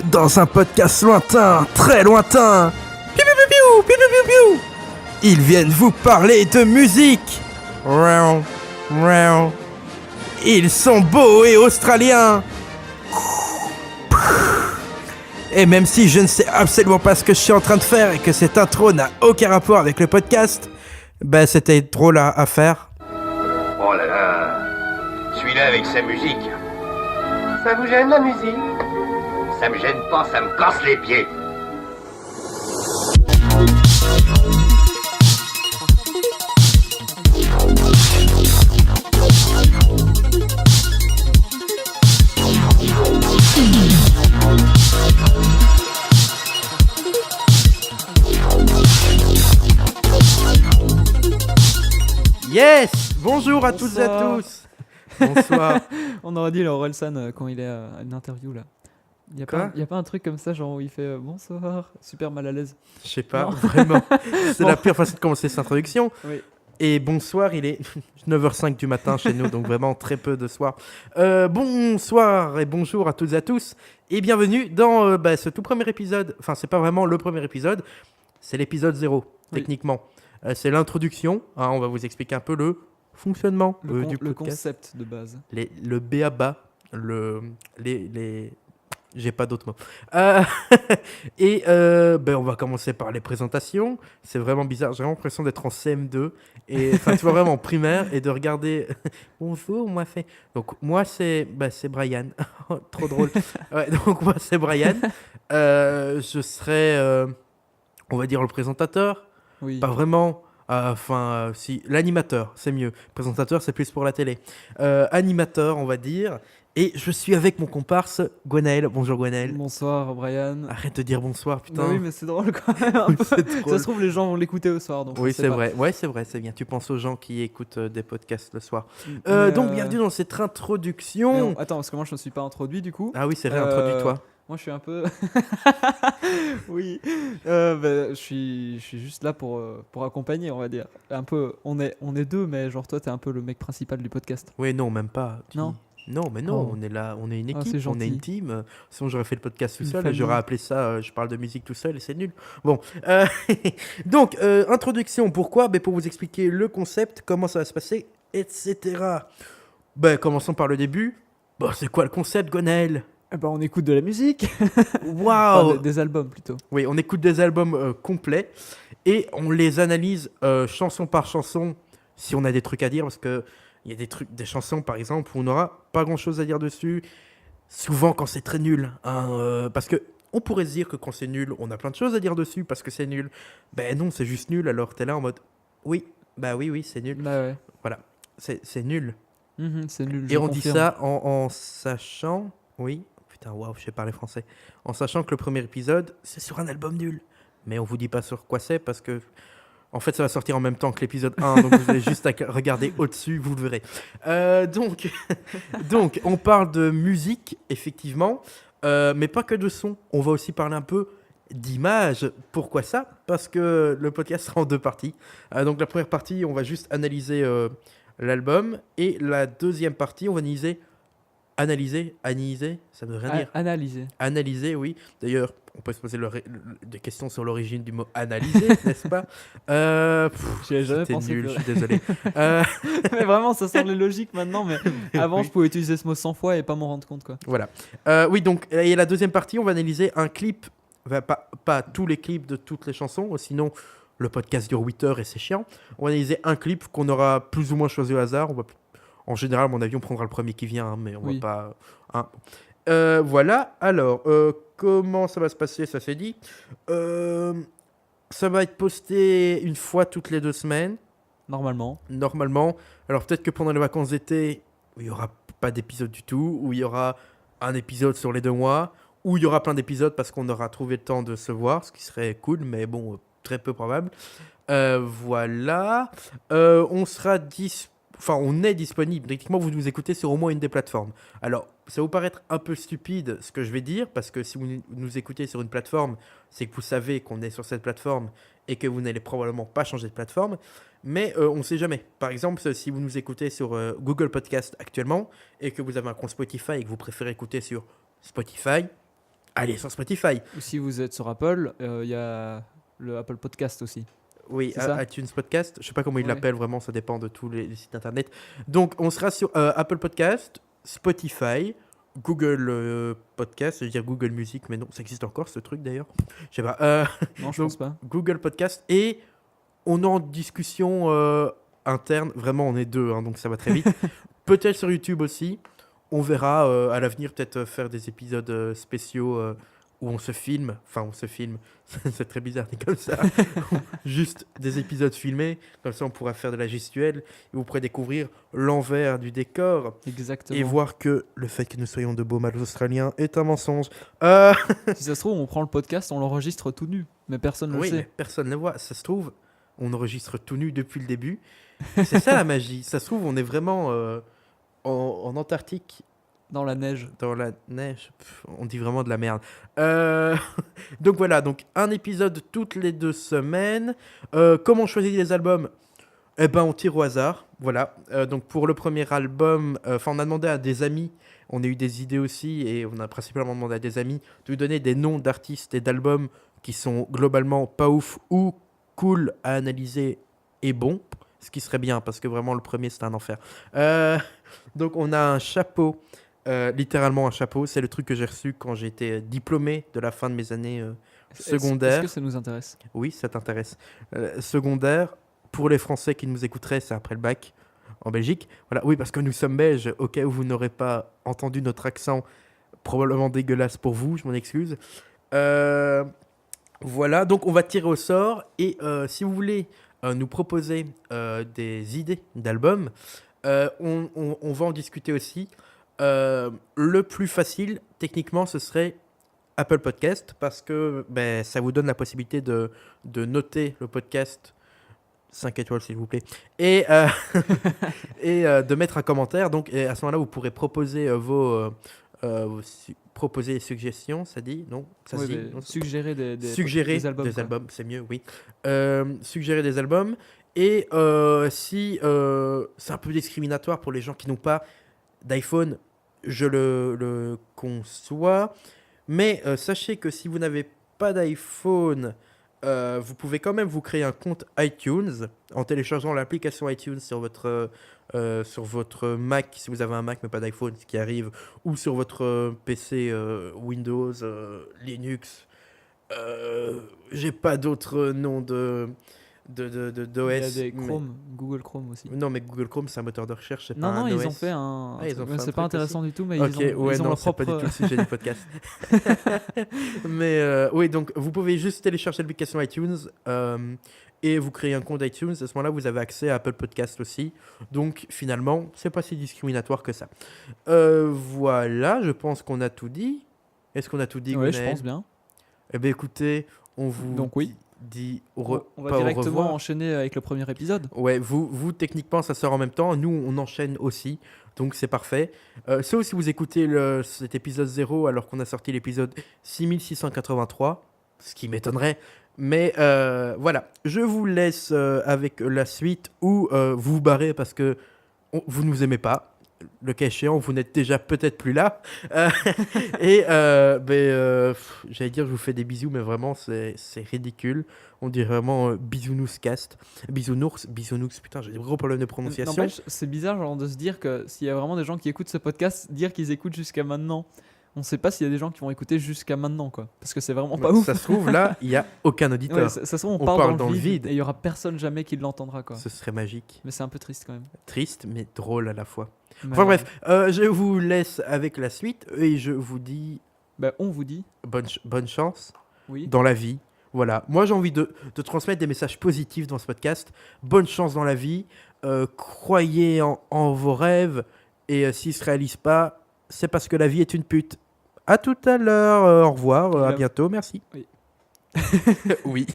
Dans un podcast lointain, très lointain. Piou, piou, piou, piou, piou, piou, piou. Ils viennent vous parler de musique. Round, round. Ils sont beaux et australiens. Et même si je ne sais absolument pas ce que je suis en train de faire et que cette intro n'a aucun rapport avec le podcast, bah c'était drôle à faire. Oh là là, celui-là avec sa musique. Ça vous gêne la musique? Ça me gêne pas, ça me casse les pieds. Yes! Bonjour à toutes et à tous. Bonsoir. On aurait dit le Orelsan quand il est à une interview là. Il y a pas un truc comme ça genre où il fait bonsoir, super mal à l'aise. Je sais pas, Non. vraiment. C'est la pire façon de commencer cette introduction. Oui. Et bonsoir, il est 9h05 du matin chez nous, donc vraiment très peu de soir. Bonsoir et bonjour à toutes et à tous. Et bienvenue dans ce tout premier épisode. Enfin, c'est pas vraiment le premier épisode, c'est l'épisode 0, Oui. techniquement. C'est l'introduction. Hein, on va vous expliquer un peu le fonctionnement du Le podcast. concept de base. Le b.a.-ba, les... J'ai pas d'autres mots. Et on va commencer par les présentations. C'est vraiment bizarre. J'ai l'impression d'être en CM2. Et enfin, tu vois, vraiment en primaire. Et de regarder. Bonjour, moi c'est. Donc, moi c'est Brian. Trop drôle. Ouais, donc, moi c'est Brian. Je serai, on va dire, le présentateur. Oui. Pas vraiment. Si, l'animateur, c'est mieux. Présentateur, c'est plus pour la télé. Animateur, on va dire. Et je suis avec mon comparse, Gwenaël. Bonjour Gwenaël. Bonsoir Brian. Arrête de dire bonsoir, putain. Bah oui, mais c'est drôle quand même. Un peu. C'est drôle. Ça se trouve les gens vont l'écouter au soir donc. Oui, je sais c'est pas. vrai. Ouais, c'est vrai, c'est bien. Tu penses aux gens qui écoutent des podcasts le soir. Mais, Donc, bienvenue dans cette mais introduction. non, attends, parce que moi je me suis pas introduit du coup. Ah oui, c'est vrai, introduis-toi. Moi je suis un peu. Oui. Je suis juste là pour accompagner, on va dire. Un peu. On est deux, mais genre toi t'es un peu le mec principal du podcast. Oui, non, même pas. Non. Non, mais non, Oh. on est là, on est une Ah, équipe, c'est on est une gentil. team. Sinon, j'aurais fait le podcast tout Une seul et famille. j'aurais appelé ça Je parle de musique tout seul et c'est nul. Bon, donc, introduction, pourquoi? Pour vous expliquer le concept, comment ça va se passer, etc. Commençons par le début. C'est quoi le concept, Gonel? Eh ben, on écoute de la musique. Waouh! Enfin, des albums plutôt. Oui, on écoute des albums complets et on les analyse chanson par chanson si on a des trucs à dire parce que il y a des chansons par exemple où on n'aura pas grand chose à dire dessus. Souvent quand c'est très nul, hein, parce que on pourrait se dire que quand c'est nul, on a plein de choses à dire dessus parce que c'est nul. Ben non, c'est juste nul. Alors t'es là en mode oui, oui, c'est nul. Bah ouais. Voilà, c'est nul. C'est nul. Et je on confirme. dit ça en sachant, oui, putain, waouh, je sais parler français, en sachant que le premier épisode, c'est sur un album nul. Mais on vous dit pas sur quoi c'est parce que, en fait, ça va sortir en même temps que l'épisode 1, donc vous avez juste à regarder au-dessus, vous le verrez. Donc, on parle de musique, effectivement, mais pas que de son. On va aussi parler un peu d'image. Pourquoi ça? Parce que le podcast sera en deux parties. Donc, la première partie, on va juste analyser l'album, et la deuxième partie, on va analyser, ça ne veut rien dire. Analyser. Analyser, oui. D'ailleurs, on peut se poser des questions sur l'origine du mot analyser, n'est-ce pas? J'y avais jamais C'était pensé. nul, que- je suis désolé. Mais vraiment, ça semblait logique maintenant. Mais avant, Oui. je pouvais utiliser ce mot 100 fois et pas m'en rendre compte quoi. Voilà. Oui, donc, et la deuxième partie, on va analyser un clip, enfin, pas tous les clips de toutes les chansons, sinon le podcast dure 8 heures et c'est chiant. On va analyser un clip qu'on aura plus ou moins choisi au hasard. En général, à mon avis, on prendra le premier qui vient, hein, mais on Oui. va pas... voilà, alors, comment ça va se passer? Ça c'est dit. Ça va être posté une fois toutes les 2 semaines, Normalement. normalement. Alors peut-être que pendant les vacances d'été, il n'y aura pas d'épisode du tout, ou il y aura un épisode sur les 2 mois, ou il y aura plein d'épisodes parce qu'on aura trouvé le temps de se voir, ce qui serait cool, mais bon, très peu probable. Voilà. On est disponible. Techniquement, vous nous écoutez sur au moins une des plateformes. Alors, ça va vous paraître un peu stupide ce que je vais dire, parce que si vous nous écoutez sur une plateforme, c'est que vous savez qu'on est sur cette plateforme et que vous n'allez probablement pas changer de plateforme. Mais on ne sait jamais. Par exemple, si vous nous écoutez sur Google Podcast actuellement et que vous avez un compte Spotify et que vous préférez écouter sur Spotify, Allez sur Spotify. Ou si vous êtes sur Apple, il y a le Apple Podcast aussi. Oui, C'est ça iTunes Podcast. Je sais pas comment ils Ouais. l'appellent vraiment, ça dépend de tous les sites internet. Donc, on sera sur Apple Podcast, Spotify, Google Podcast, je veux dire Google Music, mais non, ça existe encore ce truc d'ailleurs. Je sais pas. Non, je Donc, pense pas. Google Podcast et on est en discussion interne. Vraiment, on est deux, hein, donc ça va très vite. Peut-être sur YouTube aussi. On verra à l'avenir peut-être faire des épisodes spéciaux où on se filme. Enfin, on se filme. C'est très bizarre, dit comme ça. Juste des épisodes filmés. Comme ça, on pourra faire de la gestuelle. Et vous pourrez découvrir l'envers du décor. Exactement. Et voir que le fait que nous soyons de beaux mâles australiens est un mensonge. Euh, Si ça se trouve, on prend le podcast, on l'enregistre tout nu, mais personne ne oui, le mais sait. personne ne le voit. Ça se trouve, on enregistre tout nu depuis le début. C'est ça la magie. Ça se trouve, on est vraiment en Antarctique, Dans la neige. dans la neige. On dit vraiment de la merde. Euh, donc voilà, donc un épisode toutes les 2 semaines. Comment on choisit les albums? Eh ben, on tire au hasard. Voilà. Donc pour le premier album, on a demandé à des amis. On a eu des idées aussi et on a principalement demandé à des amis de nous donner des noms d'artistes et d'albums qui sont globalement pas ouf ou cool à analyser et bon. Ce qui serait bien parce que vraiment le premier c'était un enfer. Donc on a un chapeau, littéralement un chapeau. C'est le truc que j'ai reçu quand j'ai été diplômé de la fin de mes années secondaires. Est-ce que ça nous intéresse? Oui, ça t'intéresse. Secondaire, pour les Français qui nous écouteraient, c'est après le bac en Belgique. Voilà, oui, parce que nous sommes belges, au cas où vous n'aurez pas entendu notre accent probablement dégueulasse pour vous, je m'en excuse. Voilà, donc on va tirer au sort et si vous voulez nous proposer des idées d'albums, on va en discuter aussi. Le plus facile, techniquement, ce serait Apple Podcast parce que ben, ça vous donne la possibilité de noter le podcast 5 étoiles s'il vous plaît et, et de mettre un commentaire. Donc et à ce moment-là, vous pourrez proposer proposer des suggestions, ça dit? Non, ça se Ouais, dit? mais Non, suggérer suggérer des albums. des quoi. albums, c'est mieux, oui. Suggérer des albums. Et si c'est un peu discriminatoire pour les gens qui n'ont pas d'iPhone, je le conçois. Mais sachez que si vous n'avez pas d'iPhone, vous pouvez quand même vous créer un compte iTunes en téléchargeant l'application iTunes sur votre Mac, si vous avez un Mac mais pas d'iPhone, ce qui arrive, ou sur votre PC Windows, Linux. J'ai pas d'autres noms d'OS. Il y a des mais- Chrome, Google Chrome aussi. Non, mais Google Chrome, c'est un moteur de recherche, c'est pas Non, un ils OS. ont fait un. Ah, ils ont truc, fait un c'est truc pas intéressant du tout, mais Ok, ils ont ouais, leur non, c'est pas propre. du tout le sujet du podcast. Mais oui, donc vous pouvez juste télécharger l'application iTunes et vous créez un compte iTunes. À ce moment-là, vous avez accès à Apple Podcast aussi. Donc finalement, c'est pas si discriminatoire que ça. Voilà, je pense qu'on a tout dit. Est-ce qu'on a tout dit, Ouais, je Gwenaël? pense bien. Eh bien, écoutez, on vous Donc oui. dit On va pas au directement revoir. enchaîner avec le premier épisode. Ouais, vous, techniquement, ça sort en même temps. Nous, on enchaîne aussi. Donc, c'est parfait. Sauf si vous écoutez cet épisode 0 alors qu'on a sorti l'épisode 6683, ce qui m'étonnerait. Mais voilà, je vous laisse avec la suite où vous vous barrez parce que vous nous aimez pas. Le cas échéant, vous n'êtes déjà peut-être plus là. Et j'allais dire, je vous fais des bisous, mais vraiment, c'est ridicule. On dit vraiment bisounours cast. Bisounours, putain, j'ai des gros problèmes de prononciation. N'empêche, c'est bizarre genre, de se dire que s'il y a vraiment des gens qui écoutent ce podcast, dire qu'ils écoutent jusqu'à maintenant. On sait pas s'il y a des gens qui vont écouter jusqu'à maintenant, quoi. Parce que c'est vraiment pas ouf. Ça se trouve, là, il n'y a aucun auditeur. Ouais, ça se trouve, on On parle dans le vide, et il y aura personne jamais qui l'entendra, quoi. Ce serait magique. Mais c'est un peu triste quand même. Triste, mais drôle à la fois. Mais, Enfin bref, je vous laisse avec la suite et je vous dis on vous dit, bonne chance oui. dans la vie. Voilà, moi j'ai envie de transmettre des messages positifs dans ce podcast. Bonne chance dans la vie, croyez en vos rêves et s'ils ne se réalisent pas, c'est parce que la vie est une pute. À tout à l'heure, au revoir, à bientôt, merci. Oui. Oui.